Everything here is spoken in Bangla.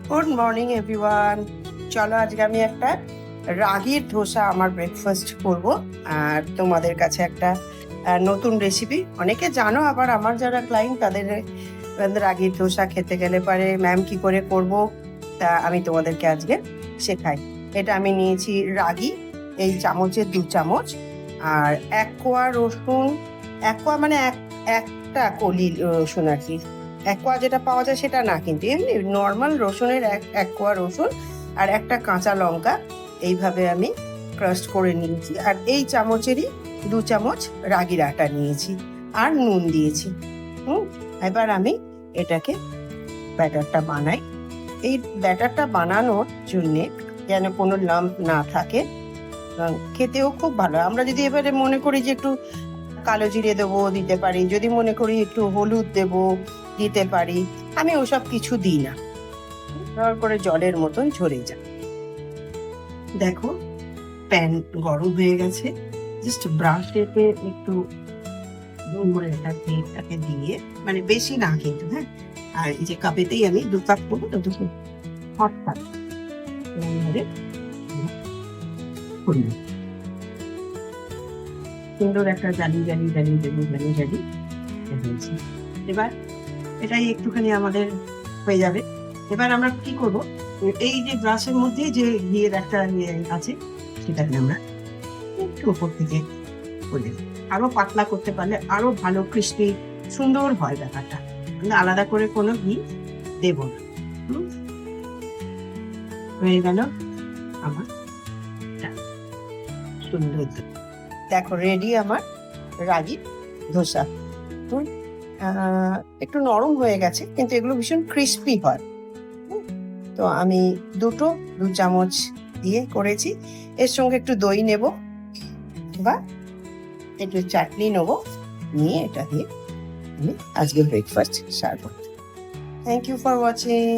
Good morning everyone. চলো আজকে আমি একটা রাগির ধোসা আমার ব্রেকফাস্ট করব। আর তোমাদের কাছে একটা নতুন রেসিপি, অনেকে জানো, আবার আমার যারা ক্লায়েন্ট তাদের রাগির ধোসা খেতে গেলে পারে ম্যাম কি করে করব, তা আমি তোমাদেরকে আজকে শেখাই। এটা আমি নিয়েছি রাগি, এই চামচের 2 চামচ, আর 1 কোয়া রসুন। 1 কোয়া মানে একটা কলি রসুন আর কি। 1 কোয়া যেটা পাওয়া যায় সেটা না, কিন্তু এমনি নর্মাল রসুনের 1 কোয়া রসুন আর একটা কাঁচা লঙ্কা এইভাবে আমি ক্রাস্ট করে নিয়েছি। আর এই চামচেরই 2 চামচ রাগির আটা নিয়েছি আর নুন দিয়েছি। এবার আমি এটাকে ব্যাটারটা বানাই। এই ব্যাটারটা বানানোর জন্যে যেন কোনো লাম্প না থাকে, খেতেও খুব ভালো। আমরা যদি এবারে মনে করি যে একটু কালো জিরে দেবো, দিতে পারি। যদি মনে করি একটু হলুদ দেবো, দিতে পারি। আমি ওসব কিছু দিই না, করে জলের মতন ঝরে যায়। দেখো প্যান গরম হয়ে গেছে, জাস্ট ব্রাশেতে একটু এটাকে দিয়ে, মানে বেশি না কিন্তু, হ্যাঁ। আর এই যে কাপেতেই আমি 2 কাপ করবো, তো 2 হট কাপ সুন্দর একটা জালি জালি জালি জালি জালি জালি হয়েছে। এবার এটাই একটুখানি আমাদের হয়ে যাবে। এবার আমরা কি করব, এই যে গ্লাসের মধ্যে যে ঘিয়ের একটা আছে, সেটাকে আমরা একটু উপর থেকে করে আরো পাতলা করতে পারলে আরো ভালো ক্রিস্পি সুন্দর হয় ব্যাপারটা। কিন্তু আলাদা করে কোনো ঘি দেব না। হয়ে গেল আমার সুন্দর, দেখো রেডি আমার রাগি ধোসা। একটু নরম হয়ে গেছে, কিন্তু এগুলো ভীষণ ক্রিস্পি হয়। তো আমি 2 চামচ দিয়ে করেছি। এর সঙ্গে একটু দই নেব বা একটু চাটনি নেবো, নিয়ে এটা দিয়ে আমি আজকে ব্রেকফাস্ট সার্ভ করব। Thank you for watching.